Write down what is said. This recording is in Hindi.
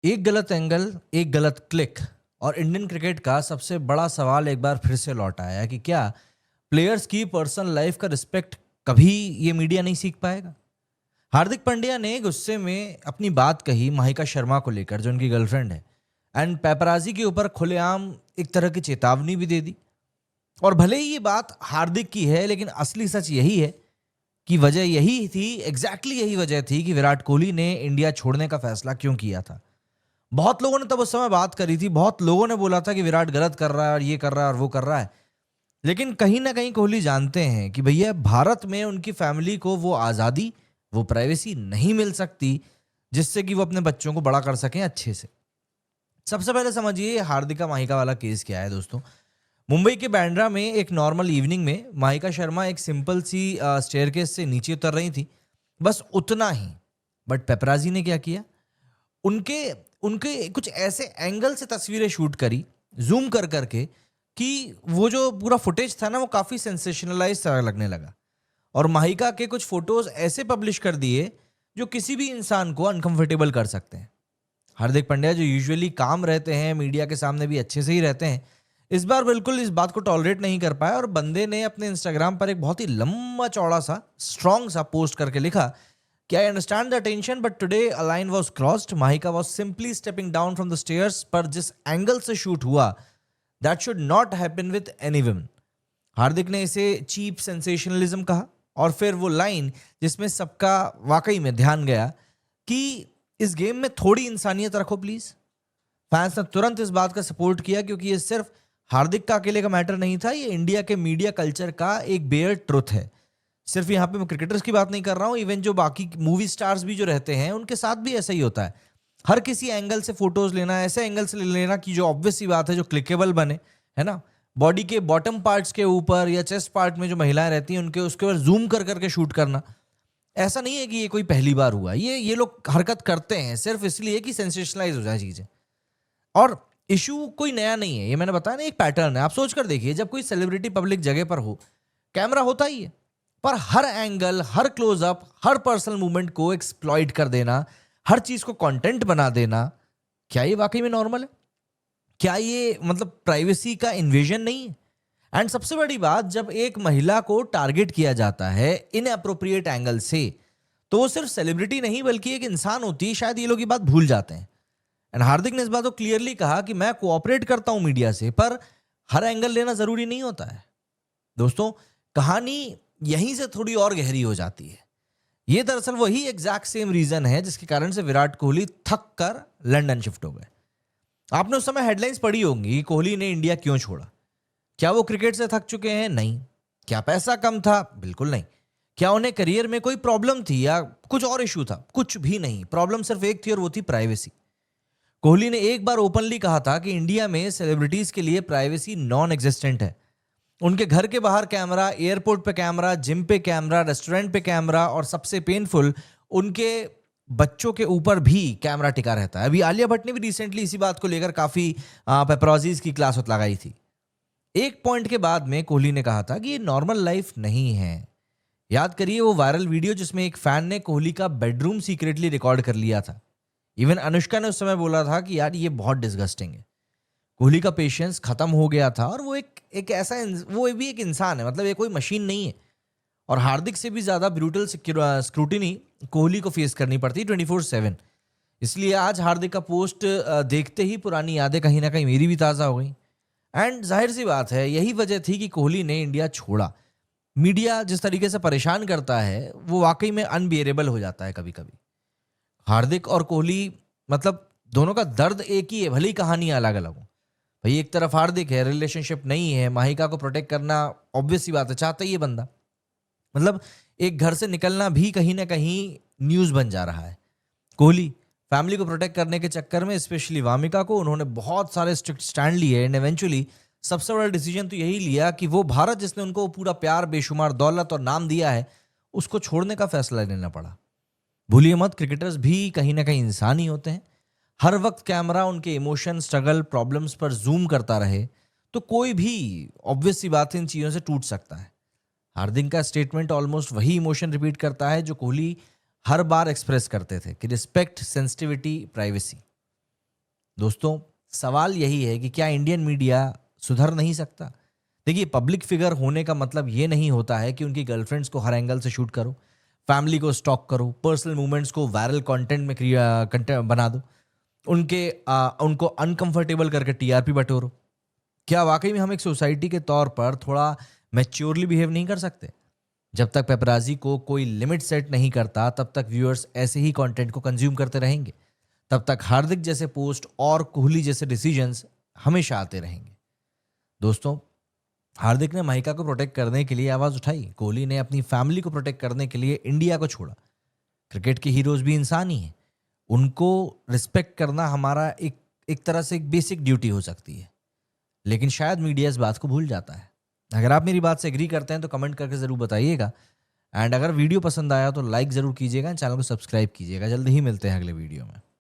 एक गलत एंगल, एक गलत क्लिक और इंडियन क्रिकेट का सबसे बड़ा सवाल एक बार फिर से लौट आया है कि क्या प्लेयर्स की पर्सनल लाइफ का रिस्पेक्ट कभी ये मीडिया नहीं सीख पाएगा। हार्दिक पांड्या ने गुस्से में अपनी बात कही माहिका शर्मा को लेकर, जो उनकी गर्लफ्रेंड है, एंड पेपराजी के ऊपर खुलेआम एक तरह की चेतावनी भी दे दी। और भले ही ये बात हार्दिक की है, लेकिन असली सच यही है कि वजह यही थी, यही वजह थी कि विराट कोहली ने इंडिया छोड़ने का फैसला क्यों किया था। बहुत लोगों ने तब उस समय बात करी थी, बहुत लोगों ने बोला था कि विराट गलत कर रहा है और ये कर रहा है और वो कर रहा है। लेकिन कहीं ना कहीं कोहली जानते हैं कि भैया भारत में उनकी फैमिली को वो आज़ादी, वो प्राइवेसी नहीं मिल सकती जिससे कि वो अपने बच्चों को बड़ा कर सकें अच्छे से। सबसे पहले समझिए हार्दिका माहिका वाला केस क्या है दोस्तों। मुंबई के बांद्रा में एक नॉर्मल इवनिंग में माहिका शर्मा एक सिंपल सी स्टेयरकेस से नीचे उतर रही थी, बस उतना ही। बट पेपराजी ने क्या किया, उनके उनके कुछ ऐसे एंगल से तस्वीरें शूट करी, जूम कर करके, कि वो जो पूरा फुटेज था ना, वो काफ़ी सेंसेशनलाइज सा लगने लगा। और माहिका के कुछ फोटोज ऐसे पब्लिश कर दिए जो किसी भी इंसान को अनकंफर्टेबल कर सकते हैं। हार्दिक पांड्या जो यूजुअली काम रहते हैं, मीडिया के सामने भी अच्छे से ही रहते हैं, इस बार बिल्कुल इस बात को टॉलरेट नहीं कर पाए और बंदे ने अपने इंस्टाग्राम पर एक बहुत ही लंबा चौड़ा सा स्ट्रॉन्ग सा पोस्ट करके लिखा कि I understand the tension but today a line was crossed, Mahika was simply stepping down from the stairs, पर जिस एंगल से शूट हुआ that should not happen with any women. Hardik ने इसे चीप सेंसेशनलिज्म कहा। और फिर वो लाइन जिसमें सबका वाकई में ध्यान गया कि इस गेम में थोड़ी इंसानियत रखो प्लीज। फैंस ने तुरंत इस बात का सपोर्ट किया क्योंकि ये सिर्फ हार्दिक का अकेले का मैटर नहीं था, ये इंडिया के मीडिया कल्चर का एक बेयर ट्रुथ है। सिर्फ यहाँ पे मैं क्रिकेटर्स की बात नहीं कर रहा हूँ, इवन जो बाकी मूवी स्टार्स भी जो रहते हैं उनके साथ भी ऐसा ही होता है। हर किसी एंगल से फोटोज लेना, ऐसे एंगल से लेना कि जो ऑब्वियस सी बात है, जो क्लिकेबल बने, है ना। बॉडी के बॉटम पार्ट्स के ऊपर या चेस्ट पार्ट में जो महिलाएं रहती हैं उनके उसके ऊपर जूम कर करके शूट करना, ऐसा नहीं है कि ये कोई पहली बार हुआ। ये लोग हरकत करते हैं सिर्फ इसलिए कि सेंसेशनलाइज हो जाए चीजें। और इशू कोई नया नहीं है, ये मैंने बताया ना, एक पैटर्न है। आप सोच कर देखिए, जब कोई सेलिब्रिटी पब्लिक जगह पर हो, कैमरा होता ही है, पर हर एंगल, हर क्लोजअप, हर पर्सनल मूवमेंट को एक्सप्लॉइट कर देना, हर चीज को कंटेंट बना देना, क्या ये वाकई में नॉर्मल है? क्या ये मतलब प्राइवेसी का इन्वेजन नहीं है? एंड सबसे बड़ी बात, जब एक महिला को टारगेट किया जाता है इन अप्रोप्रिएट एंगल से, तो वो सिर्फ सेलिब्रिटी नहीं बल्कि एक इंसान होती है। शायद ये लोग ये बात भूल जाते हैं। एंड हार्दिक ने इस बात को क्लियरली कहा कि मैं कोऑपरेट करता हूं मीडिया से, पर हर एंगल लेना जरूरी नहीं होता है। दोस्तों, कहानी यहीं से थोड़ी और गहरी हो जाती है। ये दरअसल वही एग्जैक्ट सेम रीजन है जिसके कारण से विराट कोहली थक कर लंदन शिफ्ट हो गए। आपने उस समय हेडलाइंस पढ़ी होंगी कि कोहली ने इंडिया क्यों छोड़ा। क्या वो क्रिकेट से थक चुके हैं? नहीं। क्या पैसा कम था? बिल्कुल नहीं। क्या उन्हें करियर में कोई प्रॉब्लम थी या कुछ और इशू था? कुछ भी नहीं। प्रॉब्लम सिर्फ एक थी और वो थी प्राइवेसी। कोहली ने एक बार ओपनली कहा था कि इंडिया में सेलिब्रिटीज के लिए प्राइवेसी नॉन एग्जिस्टेंट है। उनके घर के बाहर कैमरा, एयरपोर्ट पे कैमरा, जिम पे कैमरा, रेस्टोरेंट पे कैमरा, और सबसे पेनफुल, उनके बच्चों के ऊपर भी कैमरा टिका रहता है। अभी आलिया भट्ट ने भी रिसेंटली इसी बात को लेकर काफी पेपरोजीज की क्लास लगाई थी। एक पॉइंट के बाद में कोहली ने कहा था कि ये नॉर्मल लाइफ नहीं है। याद करिए वो वायरल वीडियो जिसमें एक फैन ने कोहली का बेडरूम सीक्रेटली रिकॉर्ड कर लिया था। इवन अनुष्का ने उस समय बोला था कि यार ये बहुत डिस्गस्टिंग है। कोहली का पेशेंस खत्म हो गया था और वो एक ऐसा वो भी एक इंसान है, मतलब ये कोई मशीन नहीं है। और हार्दिक से भी ज्यादा ब्रूटल स्क्रूटिनी कोहली को फेस करनी पड़ती 24/7। इसलिए आज हार्दिक का पोस्ट देखते ही पुरानी यादें कहीं ना कहीं मेरी भी ताज़ा हो गई। एंड जाहिर सी बात है, यही वजह थी कि कोहली ने इंडिया छोड़ा। मीडिया जिस तरीके से परेशान करता है वो वाकई में अनबियरेबल हो जाता है कभी कभी। हार्दिक और कोहली, मतलब दोनों का दर्द एक ही है, भले ही कहानियां अलग अलग हो। भाई एक तरफ हार्दिक है, रिलेशनशिप नहीं है, माहिका को प्रोटेक्ट करना ऑब्वियस सी बात है, चाहता ही है बंदा। मतलब एक घर से निकलना भी कहीं ना कहीं न्यूज बन जा रहा है। कोहली फैमिली को प्रोटेक्ट करने के चक्कर में, स्पेशली वामिका को, उन्होंने बहुत सारे स्ट्रिक्ट स्टैंड लिए एंड इवेंचुअली सबसे बड़ा डिसीजन तो यही लिया कि वो भारत जिसने उनको पूरा प्यार, बेशुमार दौलत और नाम दिया है, उसको छोड़ने का फैसला लेना पड़ा। भूलिए मत, क्रिकेटर्स भी कहीं ना कहीं इंसान ही होते हैं। हर वक्त कैमरा उनके इमोशन, स्ट्रगल, प्रॉब्लम्स पर जूम करता रहे तो कोई भी ऑब्वियस सी बात है इन चीज़ों से टूट सकता है। हार्दिक का स्टेटमेंट ऑलमोस्ट वही इमोशन रिपीट करता है जो कोहली हर बार एक्सप्रेस करते थे कि रिस्पेक्ट, सेंसिटिविटी, प्राइवेसी। दोस्तों, सवाल यही है कि क्या इंडियन मीडिया सुधर नहीं सकता? देखिए, पब्लिक फिगर होने का मतलब ये नहीं होता है कि उनकी गर्लफ्रेंड्स को हर एंगल से शूट करो, फैमिली को स्टॉक करो, पर्सनल मूवमेंट्स को वायरल कंटेंट में कंटेंट बना दो, उनको अनकंफर्टेबल करके टीआरपी बटोरो। क्या वाकई में हम एक सोसाइटी के तौर पर थोड़ा मैच्योरली बिहेव नहीं कर सकते? जब तक पेपराजी को कोई लिमिट सेट नहीं करता, तब तक व्यूअर्स ऐसे ही कंटेंट को कंज्यूम करते रहेंगे। तब तक हार्दिक जैसे पोस्ट और कोहली जैसे डिसीजंस हमेशा आते रहेंगे। दोस्तों, हार्दिक ने महिका को प्रोटेक्ट करने के लिए आवाज उठाई, कोहली ने अपनी फैमिली को प्रोटेक्ट करने के लिए इंडिया को छोड़ा। क्रिकेट के हीरोज भी इंसान ही हैं। उनको रिस्पेक्ट करना हमारा एक एक तरह से एक बेसिक ड्यूटी हो सकती है, लेकिन शायद मीडिया इस बात को भूल जाता है। अगर आप मेरी बात से एग्री करते हैं तो कमेंट करके ज़रूर बताइएगा। एंड अगर वीडियो पसंद आया तो लाइक ज़रूर कीजिएगा, चैनल को सब्सक्राइब कीजिएगा। जल्दी ही मिलते हैं अगले वीडियो में।